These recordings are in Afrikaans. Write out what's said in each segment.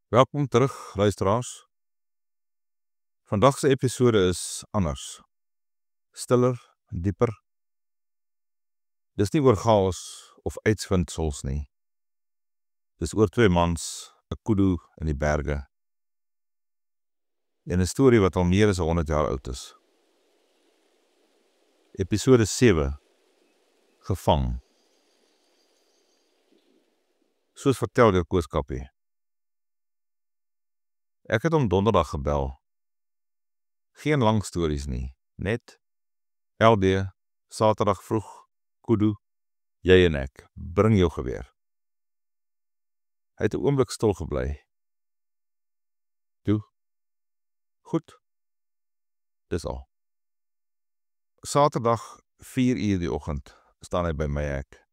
Welkom terug, luisteraars. Vandag se episode is anders. Stiller, dieper. Dis nie oor chaos of uitvindsels nie. Dis oor twee mans, 'n kudu in die berge. En 'n storie wat al meer as 100 jaar oud is. Episode 7. Gevang. Soos vertel deur Koos Kappie. Ek het hom donderdag gebel. Geen lang stories nie, net LD, Saterdag vroeg, kudu, jy en ek, bring jou geweer. Hy het 'n oomblik stil gebly. Toe, goed, dis al. Saterdag, 4:00 die oggend, staan hy by my hek.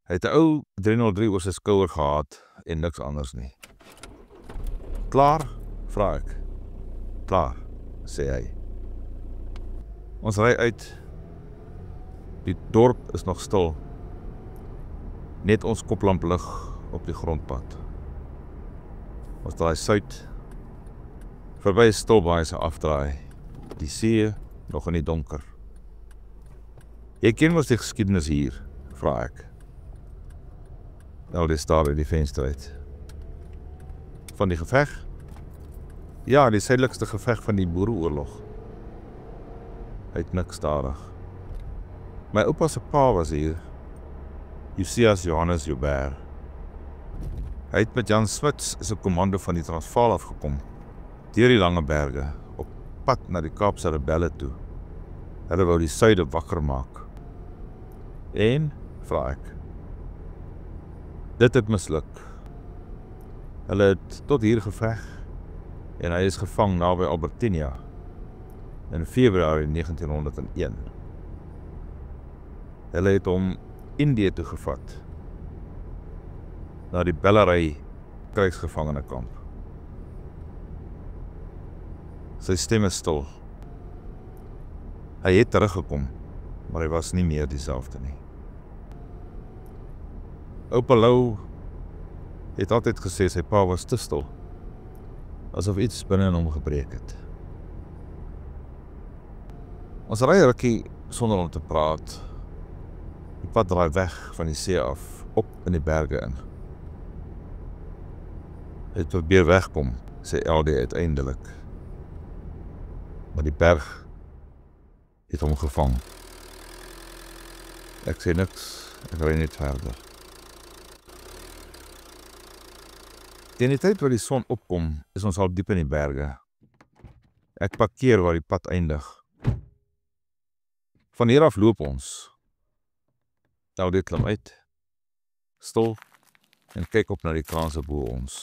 Hy het 'n ou 303 oor sy skouer gehad en niks anders nie. Klaar? Vra ek. Klaar, sê hy. Ons ry uit. Die dorp is nog stil. Net ons koplamplig op die grondpad. Ons draai suid. Verby Stilbaai se afdraai. Die see nog in die donker. Jy ken mos die geskiedenis hier, vra ek. Die staar uit die venster uit. Van die geveg? Ja, die suidelikste geveg van die Boereoorlog. Hy het niks stadig. My oupa se pa was hier, Josias Johannes Joubert. Hy het met Jan Smuts as 'n kommando van die Transvaal afgekom, deur die lange berge, op pad na die Kaapse rebelle toe. Hulle wou die suide wakker maak. En, vra ek. Dit het misluk. Hulle het tot hier geveg, en hy is gevang naby Albertinia, in Februarie 1901. Hulle het hom Indië toe gevat, na die Bellarey krygsgevangenekamp. Sy stem is stil. Hy het teruggekom, maar hy was nie meer dieselfde nie. Oupa Lou het altyd gesê sy pa was te stil, asof iets binne in hom gebreek het. Ons ry 'n rukkie sonder om te praat. Die pad draai weg van die see af, op in die berge in. Hy het probeer wegkom, sê LD uiteindelik. Maar die berg het hom gevang. Ek sê niks, ek ry net verder. Teen die tyd waar die son opkom, is ons al diep in die berge. Ek parkeer waar die pad eindig. Van hier af loop ons. LD klim uit, stil, en kyk op na die kraanse bo ons.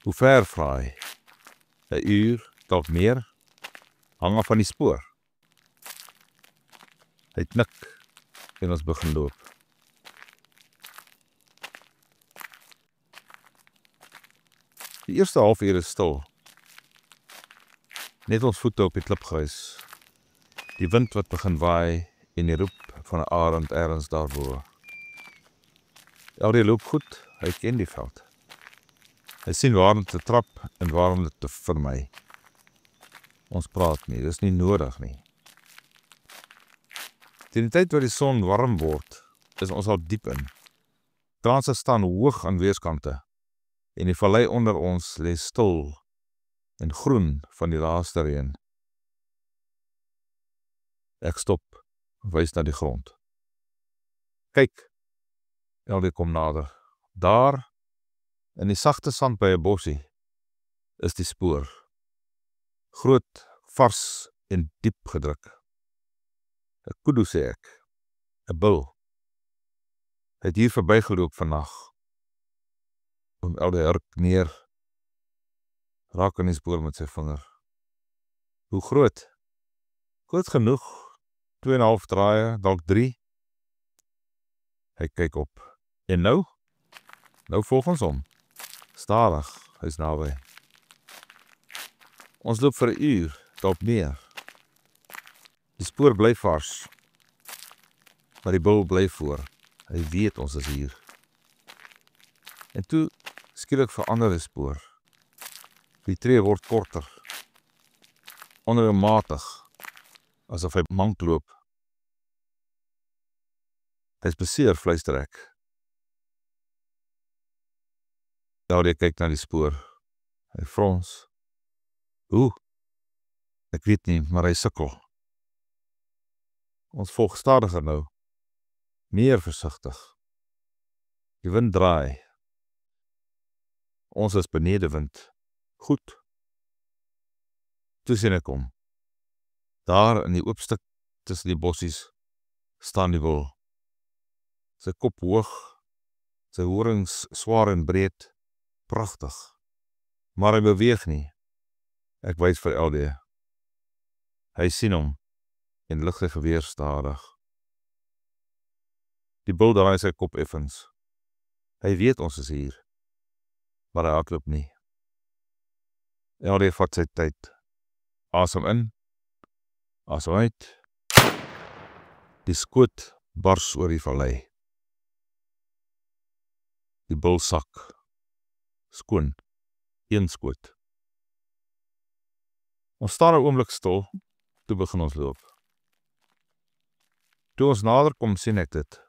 Hoe ver, vra hy? 'n uur, dalk meer? Hang af van die spoor. Hy knik, en ons begin loop. Die eerste halfuur is stil. Net ons voete op die klipgruis. Die wind wat begin waai en die roep van 'n arend ergens daarbo. LD loop goed, hy ken die veld. Hy sien waar om te trap en waar om dit te vermy. Ons praat nie, dis nie nodig nie. Teen die tyd waar die son warm word, is ons al diep in. Kraanse staan hoog aan weerskante en die vallei onder ons lê stil en groen van die laaste reën. Ek stop, wys na die grond. Kyk, LD kom nader. Daar, in die sagte sand by 'n bossie, is die spoor. Groot, vars en diep gedruk. 'n kudu, sê ek. 'n bul. Hy het hier verbygeloop vannag. Oom LD hurk neer, raak aan die spoor met sy vinger. Hoe groot? Groot genoeg, 2,5 draaie, dalk 3. Hy kyk op. En nou? Nou volg ons hom. Stadig, hy's naby. Ons loop vir 'n uur, dalk meer. Die spoor bly vars, maar die bul bly voor. Hy weet ons is hier. En toe Skielik verander die spoor. Die tree word korter, onregelmatig, asof hy mank loop. Hy is beseer, fluister ek. Claudia kyk na die spoor. Hy frons. Hoe? Ek weet nie, maar hy sukkel. Ons volg stadiger nou. Meer versigtig. Die wind draai. Ons is benede wind. Goed. Toe sien ek hom. Daar in die oop stuk tussen die bossies staan die wil. Sy kop hoog, sy horings swaar en breed, pragtig. Maar hy beweeg nie. Ek wys vir LD. Hy sien hom en lig sy geweer stadig. Die bul draai sy kop effens. Hy weet ons is hier, maar hy hardloop nie. LD vat sy tyd. Asem in, asem uit. Die skoot bars oor die vallei. Die bul sak. Skoon. Een skoot. Ons staan 'n oomblik stil, toe begin ons loop. Toe ons nader kom, sien ek dit.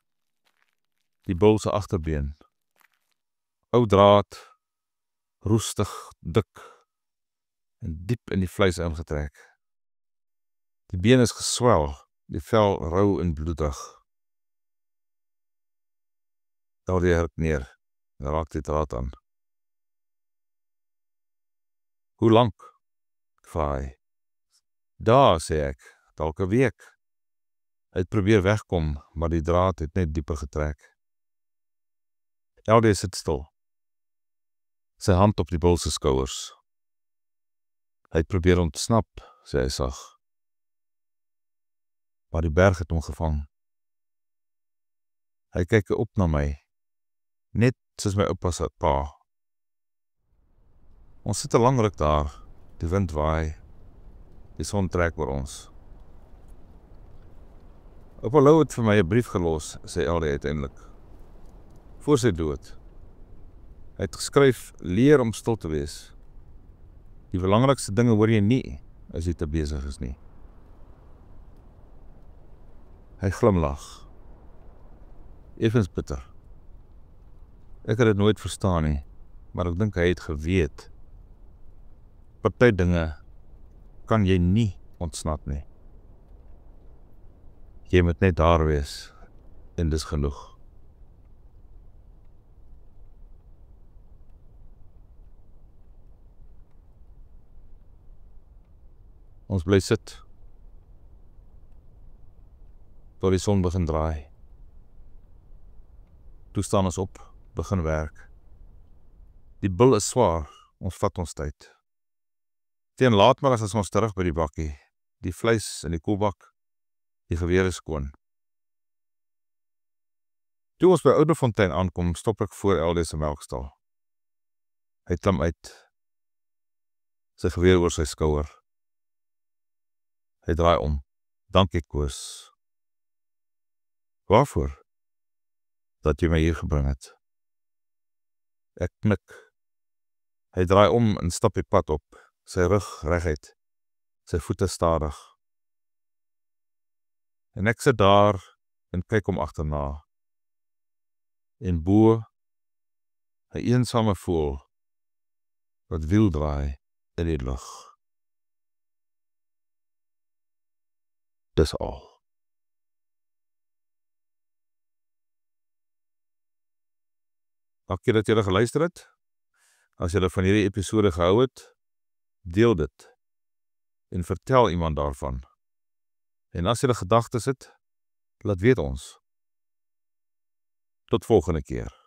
Die bul se agterbeen. Ou draad, roestig, dik en diep in die vleis ingetrek. Die been is geswel, die vel rou en bloedig. Claudia hurk neer en raak die draad aan. Hoe lank? Vra hy. Daar, sê ek, dalk 'n week. Hy het probeer wegkom, maar die draad het net dieper getrek. LD sit stil. Sy hand op die bul se skouers. Hy het probeer ontsnap, sê hy sag. Maar die berg het hom gevang. Hy kyk op na my, net soos my oupa se pa. Ons sit 'n lang ruk daar, die wind waai, die son trek oor ons. Oupa Lou het vir my 'n brief gelos, sê LD uiteindelik. Voor sy dood. Hy het geskryf, leer om stil te wees. Die belangrikste dinge hoor jy nie, as jy te besig is nie. Hy glimlag. Effens bitter. Ek het dit nooit verstaan nie, maar ek dink hy het geweet. Party dinge kan jy nie ontsnap nie. Jy moet net daar wees, en dis genoeg. Ons bly sit. Tot die son begin draai. Toe staan ons op, begin werk. Die bul is swaar, ons vat ons tyd. Teen laatmiddag is ons terug by die bakkie. Die vleis in die koelbak, die geweer is skoon. Toe ons by Ouderfontein aankom, stop ek voor LD se melkstal. Hy klim uit. Sy geweer oor sy skouer. Hy draai om. Dankie, Koos. Waarvoor? Dat jy my hier gebring het. Ek knik. Hy draai om en stap die pad op. Sy rug reguit. Sy voete stadig. En ek sit daar en kyk hom agterna. En bo, 'n eensame voël wat wiel draai in die lug. Dis al. Dankie dat julle geluister het. As julle van hierdie episode gehou het, deel dit en vertel iemand daarvan. En as julle gedagtes het, laat weet ons. Tot volgende keer.